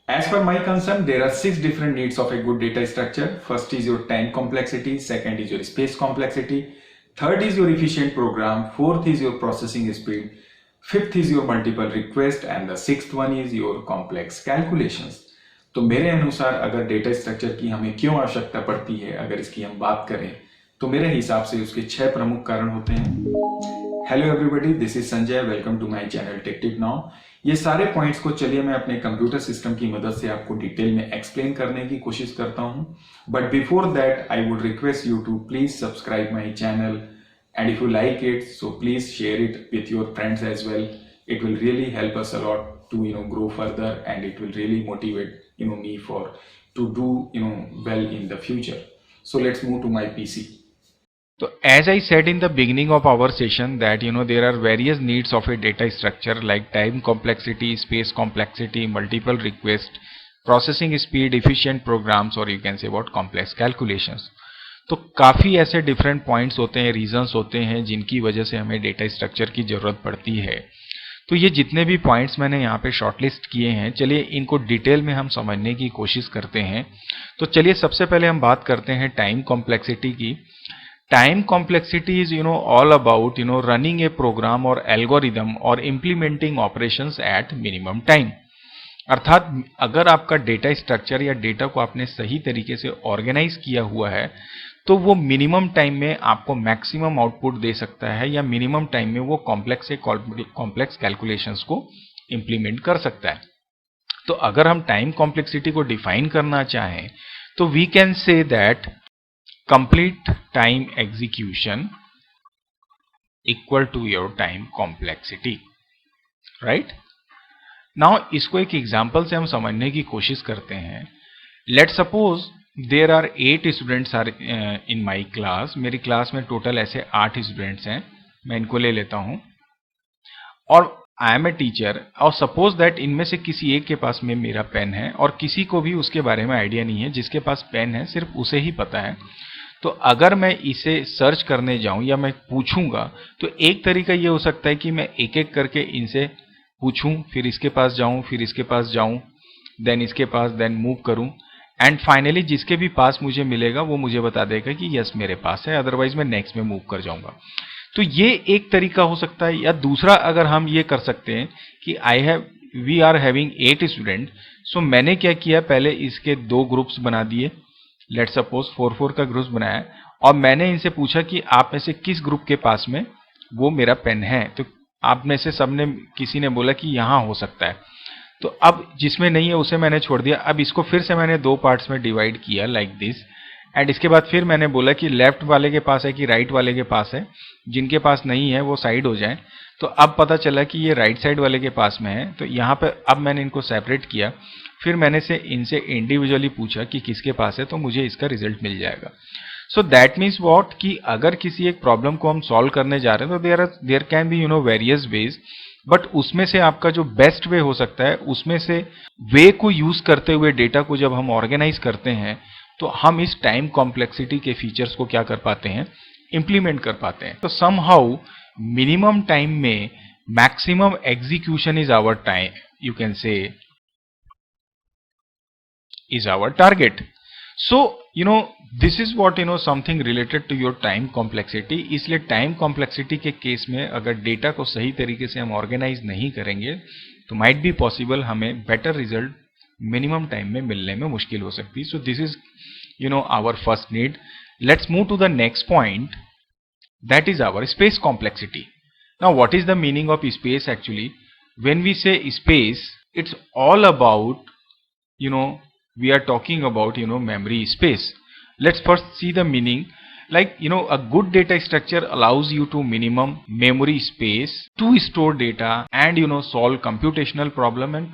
As per my concern, there are 6 different needs of a good data structure. First is your time complexity, second is your space complexity, third is your efficient program, fourth is your processing speed, fifth is your multiple request, and the sixth one is your complex calculations. तो मेरे अनुसार अगर data structure की हमें क्यों आवश्यकता पड़ती है, अगर इसकी हम बात करें तो मेरे हिसाब से उसके 6 प्रमुख कारण होते हैं। Hello everybody, this is Sanjay, welcome to my channel tech tip now. ये सारे पॉइंट्स को चलिए मैं अपने कंप्यूटर सिस्टम की मदद से आपको डिटेल में एक्सप्लेन करने की कोशिश करता हूं। But before that I would request you to please subscribe my channel, and if you like it, so please share it with your friends as well. It will really help us a lot to grow further, and it will really motivate me for to do well in the future. So let's move to my PC. So as I said in the beginning of our session that there are various needs of a data structure like time complexity, space complexity, multiple requests, processing speed, efficient programs, or you can say about complex calculations. तो काफ़ी ऐसे different points होते हैं, reasons होते हैं जिनकी वजह से हमें डेटा स्ट्रक्चर की ज़रूरत पड़ती है। तो ये जितने भी पॉइंट्स मैंने यहाँ पे शॉर्टलिस्ट किए हैं, चलिए इनको डिटेल में हम समझने की कोशिश करते हैं। तो चलिए सबसे पहले हम बात करते हैं टाइम कॉम्प्लेक्सिटी की। Time complexity is all about running a program और एल्गोरिदम और implementing operations at minimum time. अर्थात अगर आपका डेटा स्ट्रक्चर या डेटा को आपने सही तरीके से ऑर्गेनाइज किया हुआ है तो वो मिनिमम टाइम में आपको मैक्सिमम आउटपुट दे सकता है, या मिनिमम टाइम में वो कॉम्प्लेक्स कैलकुलेशंस को इंप्लीमेंट कर सकता है। तो अगर हम टाइम कॉम्प्लेक्सिटी को डिफाइन करना चाहें तो we can say that complete time execution equal to your time complexity, right. Now इसको एक एग्जांपल से हम समझने की कोशिश करते हैं। Let suppose there are 8 students are in my class. मेरी क्लास में टोटल ऐसे 8 स्टूडेंट्स हैं, मैं इनको ले लेता हूं और आई एम ए टीचर। और सपोज दैट इनमें से किसी एक के पास में मेरा पेन है और किसी को भी उसके बारे में आइडिया नहीं है। जिसके पास पेन है सिर्फ उसे ही पता है। तो अगर मैं इसे सर्च करने जाऊं या मैं पूछूंगा तो एक तरीका ये हो सकता है कि मैं एक एक करके इनसे पूछूं, फिर इसके पास जाऊं, फिर इसके पास जाऊं, देन इसके पास, देन मूव करूं, एंड फाइनली जिसके भी पास मुझे मिलेगा वो मुझे बता देगा कि यस मेरे पास है, अदरवाइज मैं नेक्स्ट में मूव कर जाऊंगा। तो ये एक तरीका हो सकता है। या दूसरा अगर हम ये कर सकते हैं कि वी आर हैविंग 8 स्टूडेंट। सो मैंने क्या किया, पहले इसके 2 ग्रुप्स बना दिए। लेट सपोज 4-4 का ग्रुप बनाया और मैंने इनसे पूछा कि आप में से किस ग्रुप के पास में वो मेरा पेन है। तो आप में से सबने, किसी ने बोला कि यहां हो सकता है। तो अब जिसमें नहीं है उसे मैंने छोड़ दिया। अब इसको फिर से मैंने 2 पार्ट्स में डिवाइड किया लाइक दिस, एंड इसके बाद फिर मैंने बोला कि लेफ्ट वाले के पास है कि राइट वाले के पास है। जिनके पास नहीं है वो साइड हो जाए। तो अब पता चला कि ये राइट साइड वाले के पास में है। तो यहाँ पे अब मैंने इनको सेपरेट किया, फिर मैंने इनसे इंडिविजुअली पूछा कि किसके पास है, तो मुझे इसका रिजल्ट मिल जाएगा। सो दैट मीन्स व्हाट, कि अगर किसी एक प्रॉब्लम को हम सॉल्व करने जा रहे हैं तो there can be various ways, but उसमें से आपका जो बेस्ट वे हो सकता है, उसमें से वे को यूज करते हुए डेटा को जब हम ऑर्गेनाइज करते हैं तो हम इस टाइम कॉम्प्लेक्सिटी के फीचर्स को क्या कर पाते हैं, इंप्लीमेंट कर पाते हैं। तो समहाउ मिनिमम टाइम में maximum execution is our time, you can say is our target. So this is what something related to your time complexity. इसलिए टाइम कॉम्प्लेक्सिटी के केस में अगर डेटा को सही तरीके से हम ऑर्गेनाइज नहीं करेंगे तो माइट बी पॉसिबल हमें बेटर रिजल्ट मिनिमम टाइम में मिलने में मुश्किल हो सकती है। So this is our first need. Let's move to the next point, that is our space complexity. Now what is the meaning of space actually? When we say space, it's all about we are talking about memory space. Let's first see the meaning. Like a good data structure allows you to minimum memory space to store data and solve computational problem and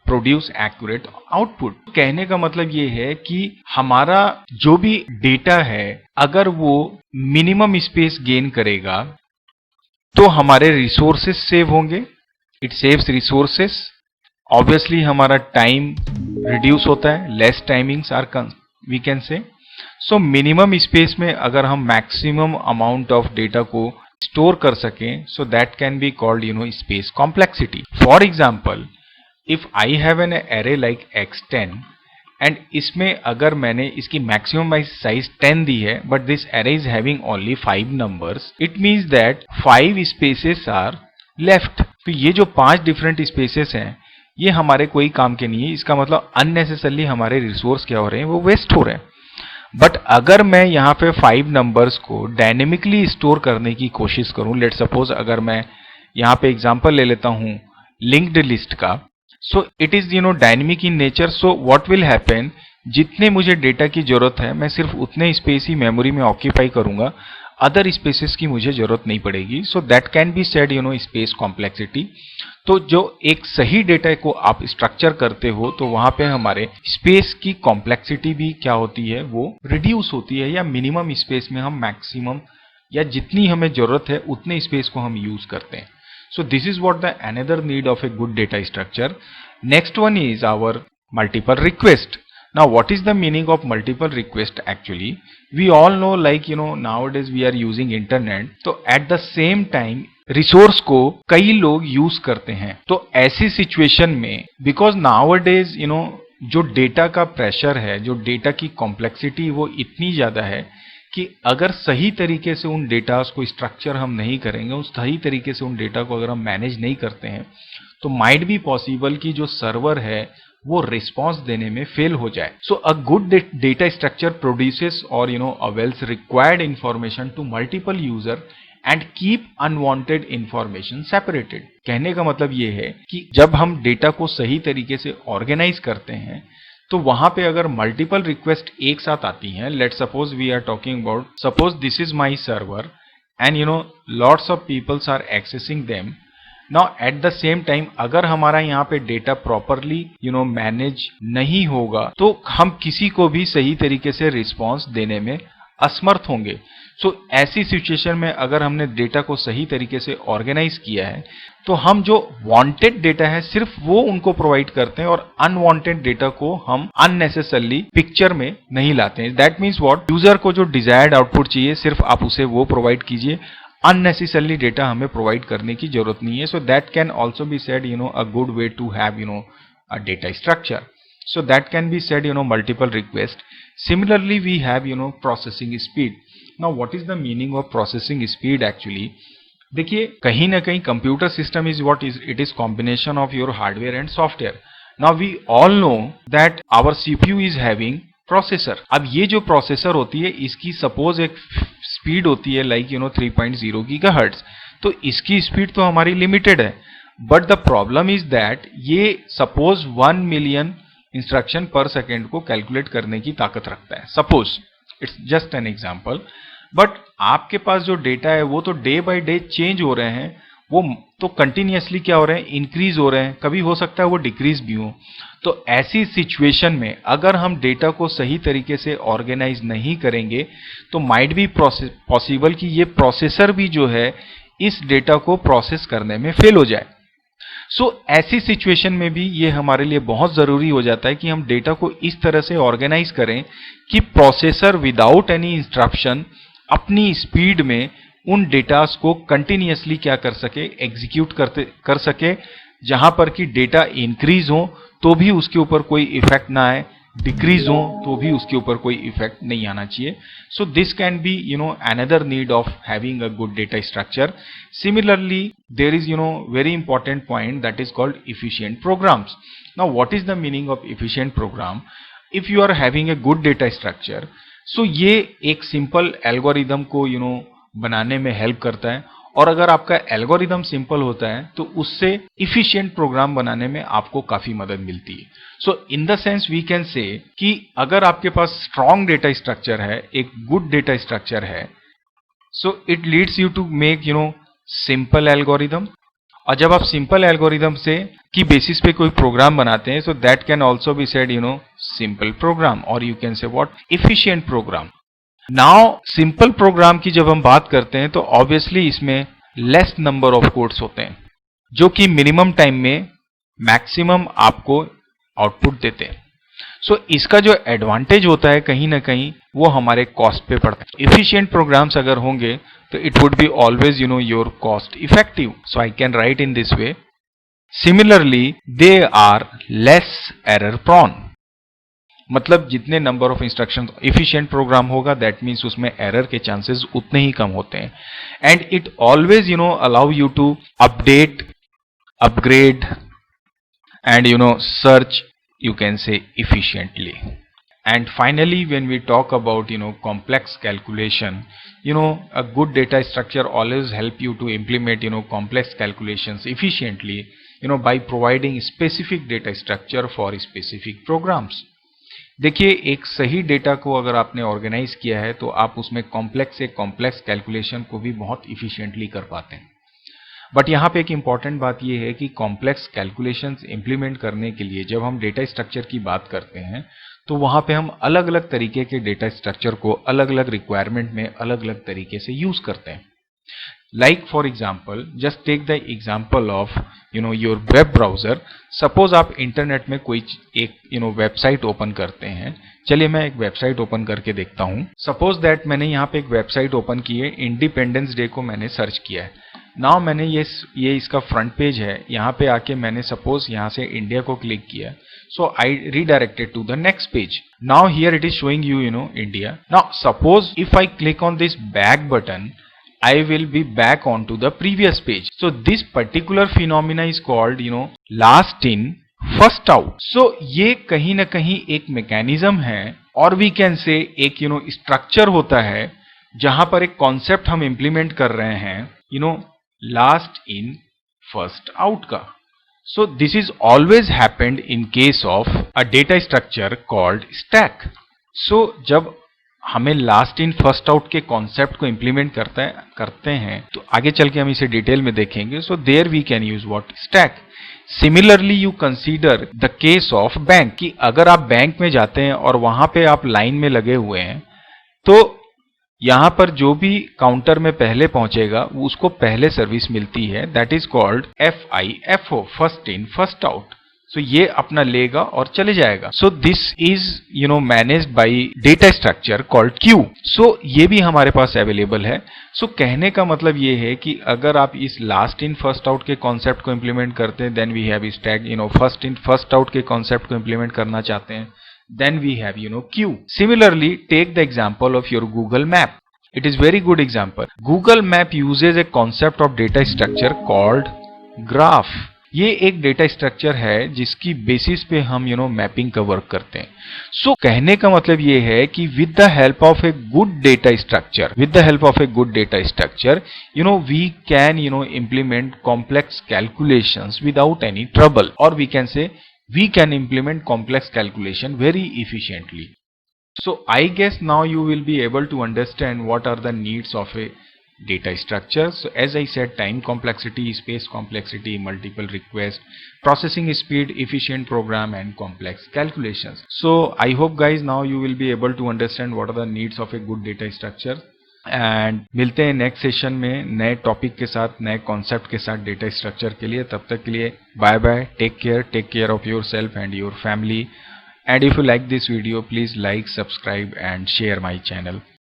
produce accurate output. कहने का मतलब ये है कि हमारा जो भी data है अगर वो मिनिमम स्पेस गेन करेगा तो हमारे रिसोर्सेस सेव होंगे। It saves resources. ऑब्वियसली हमारा टाइम रिड्यूस होता है, less timings are we can say. So minimum space में अगर हम मैक्सिमम अमाउंट ऑफ डेटा को स्टोर कर सकें, so that can be called space complexity. For example if I have an array like x10 and इसमें अगर मैंने इसकी मैक्सिमम साइज 10 दी है but this array is having only 5 numbers, it means that 5 spaces are left. तो ये जो 5 different spaces हैं ये हमारे कोई काम के नहीं है, इसका मतलब अननेसेसरली हमारे रिसोर्स क्या हो रहे हैं, वो वेस्ट हो रहे हैं। बट अगर मैं यहाँ पे 5 नंबर्स को डायनेमिकली स्टोर करने की कोशिश करूं, लेट सपोज अगर मैं यहाँ पे एग्जांपल ले लेता हूं लिंक्ड लिस्ट का, so it is dynamic in nature. So what will happen, जितने मुझे डेटा की जरूरत है मैं सिर्फ उतने स्पेस ही मेमोरी में ऑक्यूपाई करूंगा, अदर स्पेसेस की मुझे जरूरत नहीं पड़ेगी। सो that can be sed space complexity. तो जो एक सही डेटा को आप स्ट्रक्चर करते हो तो वहां पे हमारे स्पेस की कॉम्प्लेक्सिटी भी क्या होती है, वो रिड्यूस होती है, या मिनिमम स्पेस में हम मैक्सिमम या जितनी हमें जरूरत है उतने स्पेस को हम यूज करते हैं। So this is what the another need of a good data structure. Next one is our multiple request. Now what is the meaning of multiple request actually? We all know like nowadays we are using internet, तो at the same time resource को कई लोग use करते हैं। तो ऐसी situation में because nowadays जो डेटा का प्रेशर है, जो डेटा की कॉम्प्लेक्सिटी वो इतनी ज्यादा है कि अगर सही तरीके से उन डेटास को स्ट्रक्चर हम नहीं करेंगे, उस सही तरीके से उन डेटा को अगर हम मैनेज नहीं करते हैं, तो माइट बी पॉसिबल कि जो सर्वर है वो रिस्पॉन्स देने में फेल हो जाए। So a good data structure produces और avails required information to multiple user and keep unwanted information separated. कहने का मतलब ये है कि जब हम डेटा को सही तरीके से ऑर्गेनाइज करते हैं तो वहां पे अगर मल्टीपल रिक्वेस्ट एक साथ आती हैं, let suppose we are talking about, suppose this is my server and lots of peoples are accessing them. Now at the same time अगर हमारा यहाँ पे डेटा प्रॉपरली मैनेज नहीं होगा तो हम किसी को भी सही तरीके से रिस्पॉन्स देने में असमर्थ होंगे। सो ऐसी सिचुएशन में अगर हमने डेटा को सही तरीके से ऑर्गेनाइज किया है तो हम जो वांटेड डेटा है सिर्फ वो उनको प्रोवाइड करते हैं और अनवांटेड डेटा को हम अननेसेसरली पिक्चर में नहीं लाते हैं। दैट मीन्स व्हाट, यूजर को जो डिजायर्ड आउटपुट चाहिए सिर्फ आप उसे वो प्रोवाइड कीजिए, अननेसेसरली डेटा हमें प्रोवाइड करने की जरूरत नहीं है। So that can also be said a good way to have a data structure. So that can be said multiple requests. Similarly we have processing speed. Now what is the meaning of processing speed actually? देखिए कहीं ना कहीं computer system is what is, it is combination of your hardware and software. Now we all know that our CPU is having processor. अब ये जो processor होती है इसकी सपोज एक स्पीड होती है लाइक 3.0 गीगाहर्ट्ज. तो इसकी स्पीड तो हमारी लिमिटेड है, but the problem is that ये सपोज 1 मिलियन इंस्ट्रक्शन पर सेकेंड को कैलकुलेट करने की ताकत रखता है. Suppose it's just an example, but आपके पास जो डेटा है वो तो डे बाय डे चेंज हो रहे हैं, वो तो कंटिन्यूअसली क्या हो रहे हैं, इंक्रीज हो रहे हैं, कभी हो सकता है वो डिक्रीज भी हो. तो ऐसी सिचुएशन में अगर हम डेटा को सही तरीके से ऑर्गेनाइज नहीं करेंगे तो माइट बी पॉसिबल कि ये प्रोसेसर भी जो है इस डेटा को प्रोसेस करने में फेल हो जाए. सो ऐसी सिचुएशन में भी ये हमारे लिए बहुत जरूरी हो जाता है कि हम डेटा को इस तरह से ऑर्गेनाइज करें कि प्रोसेसर विदाउट एनी इंस्ट्रक्शन अपनी स्पीड में उन डेटास को कंटिन्यूअसली क्या कर सके, एग्जीक्यूट कर सके. जहां पर कि डेटा इंक्रीज हो तो भी उसके ऊपर कोई इफेक्ट ना आए, डिक्रीज हो तो भी उसके ऊपर कोई इफेक्ट नहीं आना चाहिए. So this can be another need of having a good data structure. Similarly, there is very important point that is called efficient programs. Now what is the meaning of efficient program? If you are having a good data structure, so ये एक simple algorithm को बनाने में help करता है, और अगर आपका एल्गोरिदम सिंपल होता है तो उससे इफिशिएंट प्रोग्राम बनाने में आपको काफी मदद मिलती है. So in the sense we can say कि अगर आपके पास स्ट्रॉन्ग डेटा स्ट्रक्चर है, एक गुड डेटा स्ट्रक्चर है, so it leads you to make simple algorithm. और जब आप सिंपल एल्गोरिदम से की बेसिस पे कोई प्रोग्राम बनाते हैं so that can also be said simple program, और you can say what, efficient program. Now simple program की जब हम बात करते हैं तो ऑब्वियसली इसमें लेस नंबर ऑफ कोड्स होते हैं जो कि मिनिमम टाइम में मैक्सिमम आपको आउटपुट देते हैं. सो इसका जो एडवांटेज होता है कहीं ना कहीं वो हमारे कॉस्ट पे पड़ता है. इफिशिएंट प्रोग्राम्स अगर होंगे तो it would be always your cost effective. So I can write in this way, Similarly, they are less error prone. मतलब जितने number of instruction efficient program होगा, दैट मीन्स उसमें एरर के चांसेस उतने ही कम होते हैं. And it always allow you to update, upgrade, and search, you can say, efficiently. And finally, when we talk about complex calculation, a good data structure always help you to implement complex calculations efficiently, by providing specific data structure for specific programs. देखिए, एक सही data को अगर आपने organise किया है तो आप उसमें कॉम्प्लेक्स से कॉम्प्लेक्स कैलकुलेशन को भी बहुत इफिशिएंटली कर पाते हैं. बट यहाँ पे एक इंपॉर्टेंट बात यह है कि कॉम्प्लेक्स कैलकुलेशंस इंप्लीमेंट करने के लिए जब हम डेटा स्ट्रक्चर की बात करते हैं तो वहाँ पे हम अलग अलग तरीके के डेटा स्ट्रक्चर को अलग अलग रिक्वायरमेंट में अलग अलग तरीके से यूज करते हैं. Like for example, just take the example of your web browser. Suppose आप इंटरनेट में कोई एक वेबसाइट ओपन करते हैं. चलिए मैं एक वेबसाइट ओपन करके देखता हूँ. सपोज दैट मैंने यहाँ पे एक वेबसाइट ओपन की है, इंडिपेंडेंस डे को मैंने सर्च किया है. नाउ मैंने ये इसका फ्रंट पेज है. यहाँ पे आके मैंने सपोज यहाँ से इंडिया को क्लिक किया, so I redirected to the next page. Now here it is showing you India. Now suppose if I click on this back button, I will be back onto the previous page. So this particular phenomena is called last in first out. So ये कहीं ना कहीं एक mechanism है, और we can से एक structure होता है जहां पर एक कॉन्सेप्ट हम इंप्लीमेंट कर रहे हैं लास्ट इन फर्स्ट आउट का. So this is always happened in case of a data structure called stack. So जब हमें लास्ट इन फर्स्ट आउट के कॉन्सेप्ट को इंप्लीमेंट करते हैं तो आगे चल के हम इसे डिटेल में देखेंगे. So there we can use what, stack. Similarly you consider the case of bank, कि अगर आप बैंक में जाते हैं और वहां पे आप लाइन में लगे हुए हैं तो यहां पर जो भी काउंटर में पहले पहुंचेगा उसको पहले सर्विस मिलती है. That is called FIFO, first in first out. So ये अपना लेगा और चले जाएगा. So this is managed by data structure called queue. So ये भी हमारे पास अवेलेबल है. सो कहने का मतलब ये है कि अगर आप इस लास्ट इन फर्स्ट आउट के कॉन्सेप्ट को इंप्लीमेंट करते हैं, then we have stack. First in first out के कॉन्सेप्ट को इंप्लीमेंट करना चाहते हैं, then we have queue. Similarly take the example of your Google map. It is very good example. Google Map uses a concept of data structure called graph. ये एक data structure है जिसकी basis पे हम mapping का work करते हैं. सो कहने का मतलब ये है कि with the help of a good data structure, we can implement complex calculations without any trouble, or we can say we can implement complex calculation very efficiently. So I guess now you will be able to understand what are the needs of a data structure. So as I said, time complexity, space complexity, multiple requests, processing speed, efficient program, and complex calculations. So I hope guys now you will be able to understand what are the needs of a good data structure. And मिलते हैं next session में नए topic के साथ, नए concept के साथ data structure के लिए. तब तक के लिए bye bye, take care of yourself and your family. And if you like this video, please like, subscribe and share my channel.